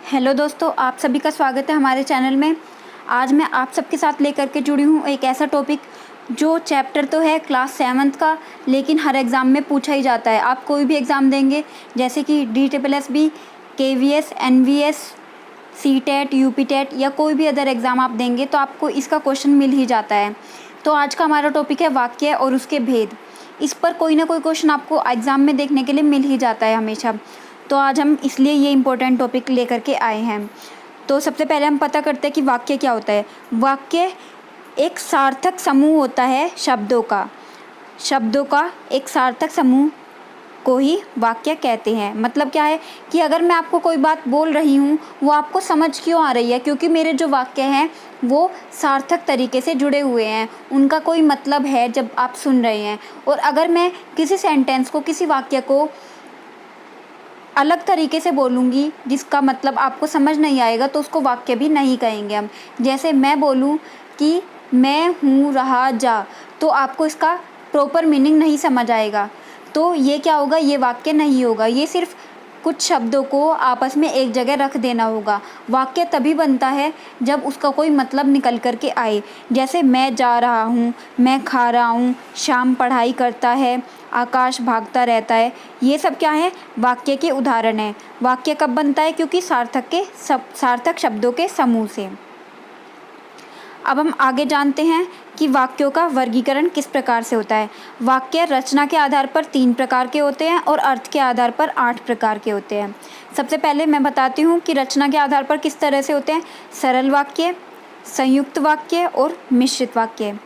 Hello दोस्तों, आप सभी का स्वागत है हमारे चैनल में। आज मैं आप सबके साथ लेकर के जुड़ी हूँ एक ऐसा टॉपिक जो चैप्टर तो है क्लास 7th का, लेकिन हर एग्ज़ाम में पूछा ही जाता है। आप कोई भी एग्ज़ाम देंगे जैसे कि DSSB, KVS, NVS, CTET, UPTET या कोई भी अदर एग्ज़ाम आप देंगे तो आपको इसका क्वेश्चन मिल ही जाता है। तो आज का हमारा टॉपिक है वाक्य और उसके भेद। इस पर कोई ना कोई क्वेश्चन आपको एग्ज़ाम में देखने के लिए मिल ही जाता है हमेशा। तो आज हम इसलिए ये इम्पोर्टेंट टॉपिक लेकर के आए हैं। तो सबसे पहले हम पता करते हैं कि वाक्य क्या होता है। वाक्य एक सार्थक समूह होता है शब्दों का एक सार्थक समूह को ही वाक्य कहते हैं। मतलब क्या है कि अगर मैं आपको कोई बात बोल रही हूँ वो आपको समझ क्यों आ रही है, क्योंकि मेरे जो वाक्य हैं वो सार्थक तरीके से जुड़े हुए हैं, उनका कोई मतलब है जब आप सुन रहे हैं। और अगर मैं किसी सेंटेंस को, किसी वाक्य को अलग तरीके से बोलूँगी जिसका मतलब आपको समझ नहीं आएगा तो उसको वाक्य भी नहीं कहेंगे हम। जैसे मैं बोलूँ कि मैं हूँ रहा जा, तो आपको इसका प्रॉपर मीनिंग नहीं समझ आएगा, तो ये क्या होगा, ये वाक्य नहीं होगा। ये सिर्फ कुछ शब्दों को आपस में एक जगह रख देना होगा। वाक्य तभी बनता है जब उसका कोई मतलब निकल कर के आए। जैसे मैं जा रहा हूँ, मैं खा रहा हूँ, शाम पढ़ाई करता है, आकाश भागता रहता है। ये सब क्या है, वाक्य के उदाहरण हैं। वाक्य कब बनता है, क्योंकि सार्थक शब्दों के समूह से। अब हम आगे जानते हैं कि वाक्यों का वर्गीकरण किस प्रकार से होता है। वाक्य रचना के आधार पर 3 प्रकार के होते हैं और अर्थ के आधार पर 8 प्रकार के होते हैं। सबसे पहले मैं बताती हूँ कि रचना के आधार पर किस तरह से होते हैं। सरल वाक्य, संयुक्त वाक्य और मिश्रित वाक्य।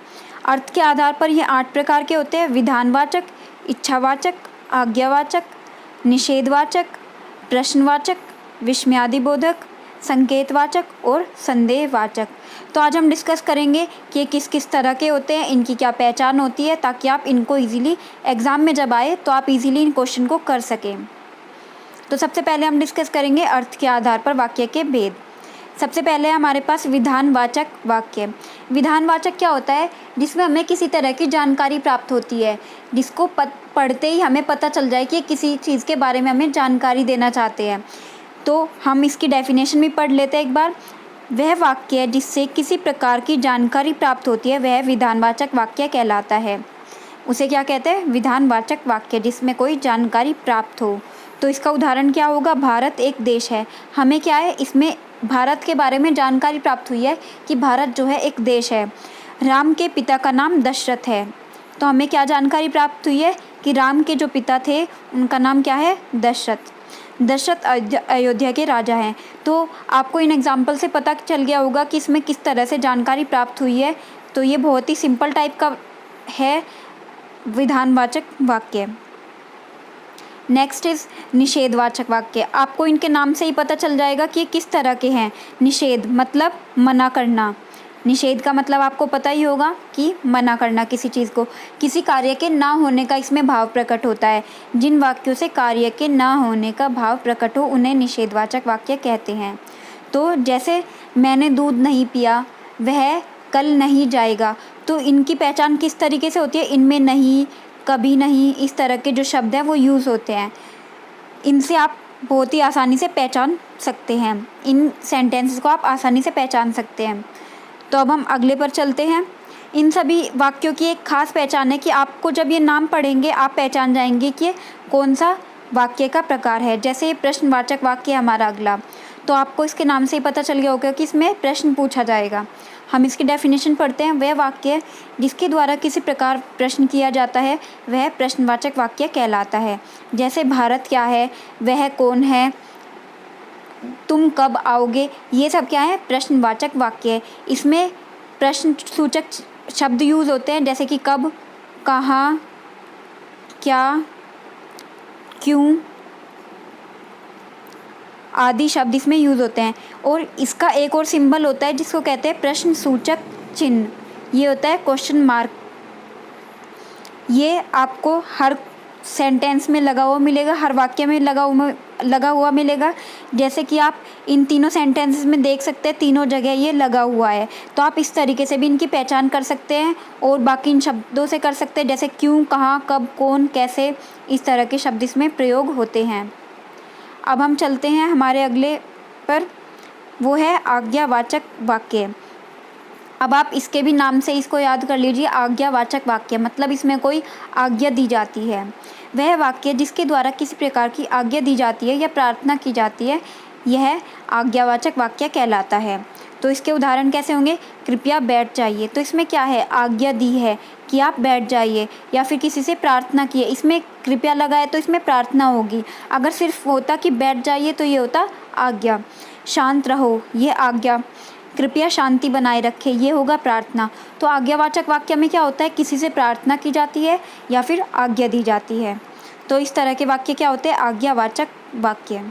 अर्थ के आधार पर ये 8 प्रकार के होते हैं। विधानवाचक, इच्छावाचक, आज्ञावाचक, निषेधवाचक, प्रश्नवाचक, विस्मयादिबोधक, संकेतवाचक और संदेहवाचक। तो आज हम डिस्कस करेंगे कि ये किस किस तरह के होते हैं, इनकी क्या पहचान होती है, ताकि आप इनको इजीली एग्ज़ाम में जब आए तो आप इजीली इन क्वेश्चन को कर सकें। तो सबसे पहले हम डिस्कस करेंगे अर्थ के आधार पर वाक्य के भेद। सबसे पहले हमारे पास विधानवाचक वाक्य। विधानवाचक क्या होता है, जिसमें हमें किसी तरह की जानकारी प्राप्त होती है, जिसको पढ़ते ही हमें पता चल जाए कि किसी चीज़ के बारे में हमें जानकारी देना चाहते हैं। तो हम इसकी डेफिनेशन भी पढ़ लेते हैं एक बार। वह वाक्य जिससे किसी प्रकार की जानकारी प्राप्त होती है वह विधानवाचक वाक्य कहलाता है। उसे क्या कहते हैं, विधानवाचक वाक्य, जिसमें कोई जानकारी प्राप्त हो। तो इसका उदाहरण क्या होगा, भारत एक देश है। हमें क्या है, इसमें भारत के बारे में जानकारी प्राप्त हुई है कि भारत जो है एक देश है। राम के पिता का नाम दशरथ है, तो हमें क्या जानकारी प्राप्त हुई है कि राम के जो पिता थे उनका नाम क्या है, दशरथ। दशरथ अयोध्या के राजा हैं। तो आपको इन एग्जाम्पल से पता चल गया होगा कि इसमें किस तरह से जानकारी प्राप्त हुई है। तो ये बहुत ही सिंपल टाइप का है विधानवाचक वाक्य। नेक्स्ट इज निषेधवाचक वाक्य। आपको इनके नाम से ही पता चल जाएगा कि ये किस तरह के हैं। निषेध मतलब मना करना। निषेध का मतलब आपको पता ही होगा कि मना करना किसी चीज़ को, किसी कार्य के ना होने का इसमें भाव प्रकट होता है। जिन वाक्यों से कार्य के ना होने का भाव प्रकट हो उन्हें निषेधवाचक वाक्य कहते हैं। तो जैसे मैंने दूध नहीं पिया, वह कल नहीं जाएगा। तो इनकी पहचान किस तरीके से होती है, इनमें नहीं, कभी नहीं, इस तरह के जो शब्द हैं वो यूज़ होते हैं। इनसे आप बहुत ही आसानी से पहचान सकते हैं, इन सेंटेंसेस को आप आसानी से पहचान सकते हैं। तो अब हम अगले पर चलते हैं। इन सभी वाक्यों की एक खास पहचान है कि आपको जब ये नाम पढ़ेंगे आप पहचान जाएंगे कि कौन सा वाक्य का प्रकार है। जैसे ये प्रश्नवाचक वाक्य है हमारा अगला, तो आपको इसके नाम से ही पता चल गया होगा कि इसमें प्रश्न पूछा जाएगा। हम इसकी डेफिनेशन पढ़ते हैं। वह वाक्य जिसके द्वारा किसी प्रकार प्रश्न किया जाता है वह प्रश्नवाचक वाक्य कहलाता है। जैसे भारत क्या है, वह कौन है, तुम कब आओगे, ये सब क्या है, प्रश्नवाचक वाक्य है। इसमें प्रश्न सूचक शब्द यूज़ होते हैं, जैसे कि कब, कहाँ, क्या, क्यों आदि शब्द इसमें यूज़ होते हैं। और इसका एक और सिंबल होता है जिसको कहते हैं प्रश्न सूचक चिन्ह। ये होता है क्वेश्चन मार्क। ये आपको हर सेंटेंस में लगा हुआ मिलेगा, हर वाक्य में लगा हुआ मिलेगा। जैसे कि आप इन तीनों सेंटेंसेस में देख सकते हैं, तीनों जगह ये लगा हुआ है। तो आप इस तरीके से भी इनकी पहचान कर सकते हैं और बाकी इन शब्दों से कर सकते हैं, जैसे क्यों, कहाँ, कब, कौन, कैसे, इस तरह के शब्द इसमें प्रयोग होते हैं। अब हम चलते हैं हमारे अगले पर, वो है आज्ञावाचक वाक्य। अब आप इसके भी नाम से इसको याद कर लीजिए, आज्ञावाचक वाक्य मतलब इसमें कोई आज्ञा दी जाती है। वह वाक्य जिसके द्वारा किसी प्रकार की आज्ञा दी जाती है या प्रार्थना की जाती है, यह आज्ञावाचक वाक्य कहलाता है। तो इसके उदाहरण कैसे होंगे? कृपया बैठ जाइए, तो इसमें क्या है? आज्ञा दी है कि आप बैठ जाइए, या फिर किसी से प्रार्थना की है, इसमें कृपया लगा है तो इसमें प्रार्थना होगी। अगर सिर्फ होता कि बैठ जाइए तो ये होता आज्ञा। शांत रहो, ये आज्ञा। कृपया शांति बनाए रखें, ये होगा प्रार्थना। तो आज्ञावाचक वाक्य में क्या होता है? किसी से प्रार्थना की जाती है या फिर आज्ञा दी जाती है। तो इस तरह के वाक्य क्या होते हैं? आज्ञावाचक वाक्य।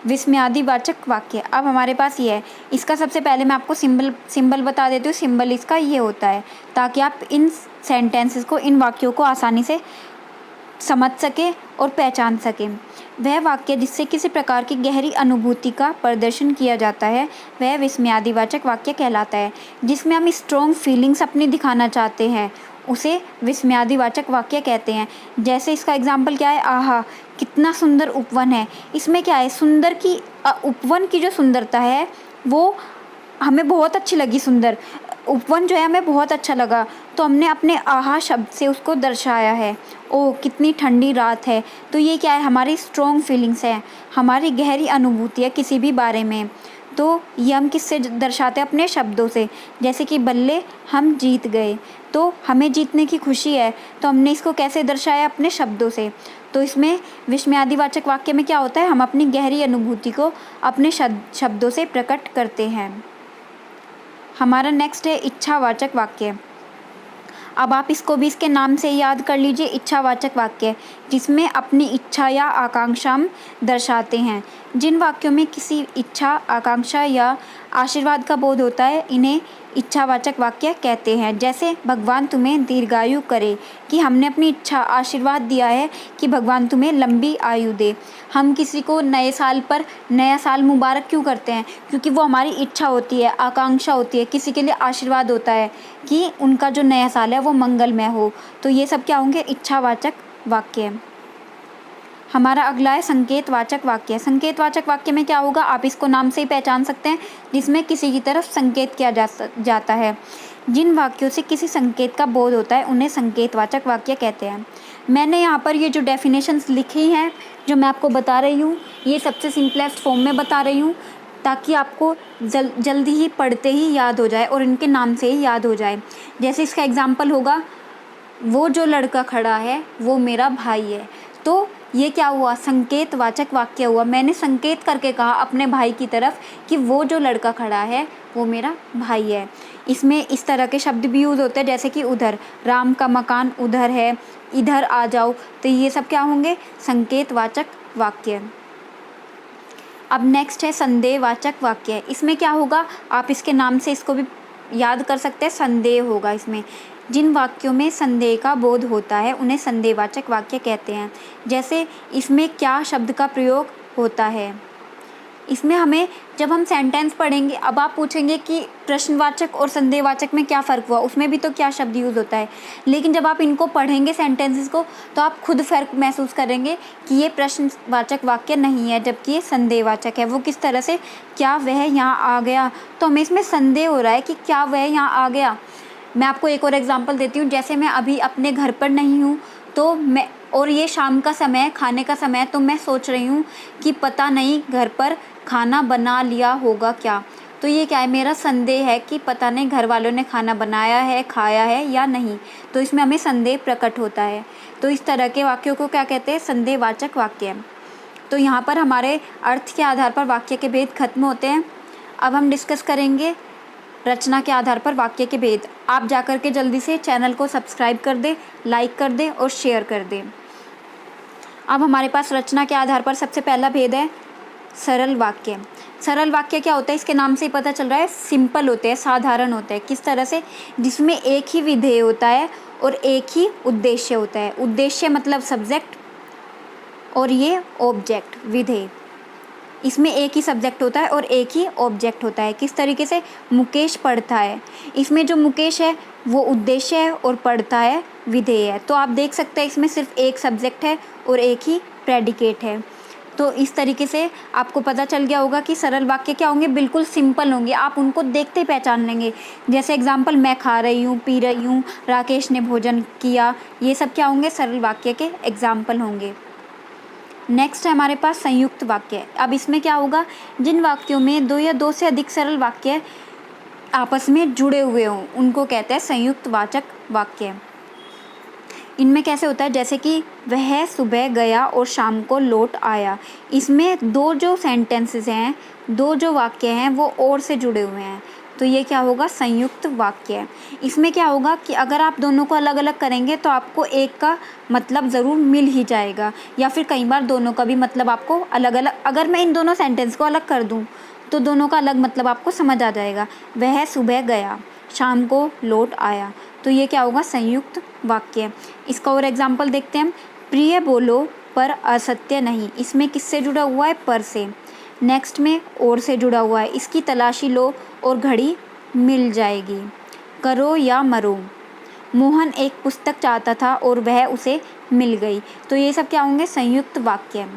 विस्मयादिवाचक वाक्य, अब हमारे पास ये है। इसका सबसे पहले मैं आपको सिंबल बता देती हूँ। सिंबल इसका ये होता है ताकि आप इन सेंटेंसेस को, इन वाक्यों को आसानी से समझ सकें और पहचान सकें। वह वाक्य जिससे किसी प्रकार की गहरी अनुभूति का प्रदर्शन किया जाता है, वह विस्मयादिवाचक वाक्य कहलाता है। जिसमें हम स्ट्रॉन्ग फीलिंग्स अपनी दिखाना चाहते हैं, उसे विस्मयादिवाचक वाक्य कहते हैं। जैसे इसका एग्जाम्पल क्या है? आहा, कितना सुंदर उपवन है। इसमें क्या है? सुंदर की उपवन की जो सुंदरता है वो हमें बहुत अच्छी लगी। सुंदर उपवन जो है हमें बहुत अच्छा लगा, तो हमने अपने आहा शब्द से उसको दर्शाया है। ओह, कितनी ठंडी रात है। तो ये क्या है? हमारी स्ट्रॉन्ग फीलिंग्स है, हमारी गहरी अनुभूति है किसी भी बारे में। तो ये हम किससे दर्शाते हैं? अपने शब्दों से। जैसे कि बल्ले हम जीत गए, तो हमें जीतने की खुशी है, तो हमने इसको कैसे दर्शाया? अपने शब्दों से। तो इसमें विस्मयादिवाचक वाक्य में क्या होता है? हम अपनी गहरी अनुभूति को अपने शब्दों से प्रकट करते हैं। हमारा नेक्स्ट है इच्छावाचक वाक्य। अब आप इसको भी इसके नाम से याद कर लीजिए, इच्छावाचक वाक्य, जिसमें अपनी इच्छा या आकांक्षा हम दर्शाते हैं। जिन वाक्यों में किसी इच्छा, आकांक्षा या आशीर्वाद का बोध होता है, इन्हें इच्छावाचक वाक्य कहते हैं। जैसे भगवान तुम्हें दीर्घायु करे, कि हमने अपनी इच्छा, आशीर्वाद दिया है कि भगवान तुम्हें लंबी आयु दे। हम किसी को नए साल पर नया साल मुबारक क्यों करते हैं? क्योंकि वो हमारी इच्छा होती है, आकांक्षा होती है, किसी के लिए आशीर्वाद होता है कि उनका जो नया साल है वो मंगलमय हो। तो ये सब क्या होंगे? इच्छावाचक वाक्य। हमारा अगला है संकेतवाचक वाक्य। संकेतवाचक वाक्य में क्या होगा? आप इसको नाम से ही पहचान सकते हैं, जिसमें किसी की तरफ संकेत किया जाता है। जिन वाक्यों से किसी संकेत का बोध होता है, उन्हें संकेतवाचक वाक्य कहते हैं। मैंने यहाँ पर ये जो डेफिनेशंस लिखी हैं, जो मैं आपको बता रही हूँ, ये सबसे सिंपलेस्ट फॉर्म में बता रही हूँ, ताकि आपको जल्दी ही पढ़ते ही याद हो जाए और इनके नाम से ही याद हो जाए। जैसे इसका एग्जाम्पल होगा, वो जो लड़का खड़ा है वो मेरा भाई है। तो ये क्या हुआ? संकेतवाचक वाक्य हुआ। मैंने संकेत करके कहा अपने भाई की तरफ कि वो जो लड़का खड़ा है वो मेरा भाई है। इसमें इस तरह के शब्द भी यूज़ होते हैं, जैसे कि उधर, राम का मकान उधर है, इधर आ जाओ। तो ये सब क्या होंगे? संकेतवाचक वाक्य। अब नेक्स्ट है संदेहवाचक वाक्य। इसमें क्या होगा? आप इसके नाम से इसको भी याद कर सकते हैं, संदेह होगा इसमें। जिन वाक्यों में संदेह का बोध होता है, उन्हें संदेहवाचक वाक्य कहते हैं। जैसे इसमें क्या शब्द का प्रयोग होता है? इसमें हमें, जब हम सेंटेंस पढ़ेंगे, अब आप पूछेंगे कि प्रश्नवाचक और संदेहवाचक में क्या फ़र्क हुआ, उसमें भी तो क्या शब्द यूज़ होता है। लेकिन जब आप इनको पढ़ेंगे सेंटेंसेस को, तो आप खुद फ़र्क महसूस करेंगे कि ये प्रश्नवाचक वाक्य नहीं है, जबकि ये संदेहवाचक है। वो किस तरह से? क्या वह यहाँ आ गया? तो हमें इसमें संदेह हो रहा है कि क्या वह यहाँ आ गया। मैं आपको एक और एग्जांपल देती हूँ। जैसे मैं अभी अपने घर पर नहीं हूँ, तो मैं, और ये शाम का समय, खाने का समय, तो मैं सोच रही हूँ कि पता नहीं घर पर खाना बना लिया होगा क्या। तो ये क्या है? मेरा संदेह है कि पता नहीं घर वालों ने खाना बनाया है, खाया है या नहीं। तो इसमें हमें संदेह प्रकट होता है। तो इस तरह के वाक्यों को क्या कहते हैं? संदेहवाचक वाक्य। तो यहाँ पर हमारे अर्थ के आधार पर वाक्य के भेद खत्म होते हैं। अब हम डिस्कस करेंगे रचना के आधार पर वाक्य के भेद। आप जाकर के जल्दी से चैनल को सब्सक्राइब कर दें, लाइक कर दें और शेयर कर दें। अब हमारे पास रचना के आधार पर सबसे पहला भेद है सरल वाक्य। सरल वाक्य क्या होता है? इसके नाम से ही पता चल रहा है, सिंपल होते हैं, साधारण होते हैं। किस तरह से? जिसमें एक ही विधेय होता है और एक ही उद्देश्य होता है। उद्देश्य मतलब सब्जेक्ट, और ये ऑब्जेक्ट, विधेय। इसमें एक ही सब्जेक्ट होता है और एक ही ऑब्जेक्ट होता है। किस तरीके से? मुकेश पढ़ता है, इसमें जो मुकेश है वो उद्देश्य है और पढ़ता है विधेय है। तो आप देख सकते हैं इसमें सिर्फ एक सब्जेक्ट है और एक ही प्रेडिकेट है। तो इस तरीके से आपको पता चल गया होगा कि सरल वाक्य क्या होंगे, बिल्कुल सिंपल होंगे, आप उनको देखते ही पहचान लेंगे। जैसे एग्जाम्पल, मैं खा रही हूँ, पी रही हूँ, राकेश ने भोजन किया, ये सब क्या होंगे, सरल वाक्य के एग्जाम्पल होंगे। नेक्स्ट है हमारे पास संयुक्त वाक्य। अब इसमें क्या होगा, जिन वाक्यों में दो या दो से अधिक सरल वाक्य आपस में जुड़े हुए हों उनको कहते हैं संयुक्त वाचक वाक्य। इनमें कैसे होता है, जैसे कि वह सुबह गया और शाम को लौट आया। इसमें दो जो सेंटेंसेस हैं, दो जो वाक्य हैं वो और से जुड़े हुए हैं, तो ये क्या होगा, संयुक्त वाक्य। इसमें क्या होगा कि अगर आप दोनों को अलग अलग करेंगे तो आपको एक का मतलब ज़रूर मिल ही जाएगा, या फिर कई बार दोनों का भी मतलब आपको अलग अलग, अगर मैं इन दोनों सेंटेंस को अलग कर दूँ तो दोनों का अलग मतलब आपको समझ आ जाएगा। वह सुबह गया, शाम को लौट आया, तो ये क्या होगा, संयुक्त वाक्य। इसका और एग्जाम्पल देखते हैं हम। प्रिय बोलो पर असत्य नहीं, इसमें किससे जुड़ा हुआ है, पर से। नेक्स्ट में और से जुड़ा हुआ है, इसकी तलाशी लो और घड़ी मिल जाएगी। करो या मरो, मोहन एक पुस्तक चाहता था और वह उसे मिल गई, तो ये सब क्या होंगे, संयुक्त वाक्य।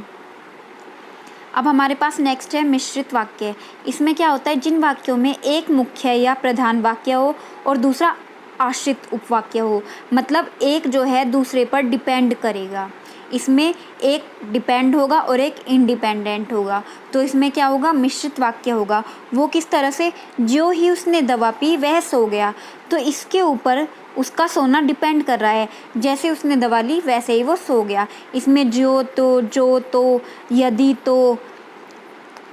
अब हमारे पास नेक्स्ट है मिश्रित वाक्य। इसमें क्या होता है, जिन वाक्यों में एक मुख्य या प्रधान वाक्य हो और दूसरा आश्रित उपवाक्य हो, मतलब एक जो है दूसरे पर डिपेंड करेगा। इसमें एक डिपेंड होगा और एक इंडिपेंडेंट होगा, तो इसमें क्या होगा, मिश्रित वाक्य होगा। वो किस तरह से, जो ही उसने दवा पी वह सो गया, तो इसके ऊपर उसका सोना डिपेंड कर रहा है। जैसे उसने दवा ली वैसे ही वो सो गया। इसमें जो तो, यदि तो,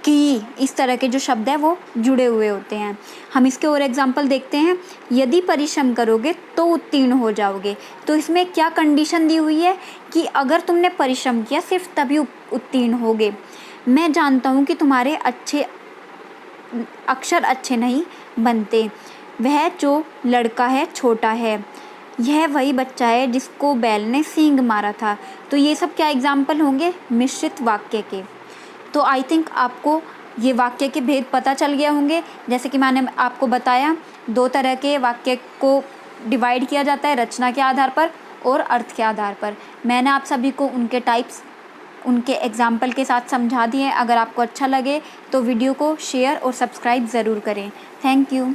कि, इस तरह के जो शब्द हैं वो जुड़े हुए होते हैं। हम इसके और एग्जाम्पल देखते हैं। यदि परिश्रम करोगे तो उत्तीर्ण हो जाओगे, तो इसमें क्या कंडीशन दी हुई है कि अगर तुमने परिश्रम किया सिर्फ तभी उत्तीर्ण होगे। मैं जानता हूँ कि तुम्हारे अक्षर अच्छे नहीं बनते। वह जो लड़का है छोटा है, यह वही बच्चा है जिसको बैल ने सींग मारा था। तो ये सब क्या एग्जाम्पल होंगे, मिश्रित वाक्य के। तो आई थिंक आपको ये वाक्य के भेद पता चल गए होंगे। जैसे कि मैंने आपको बताया, दो तरह के वाक्य को डिवाइड किया जाता है, रचना के आधार पर और अर्थ के आधार पर। मैंने आप सभी को उनके टाइप्स, उनके एग्जाम्पल के साथ समझा दिए। अगर आपको अच्छा लगे तो वीडियो को शेयर और सब्सक्राइब ज़रूर करें। Thank you.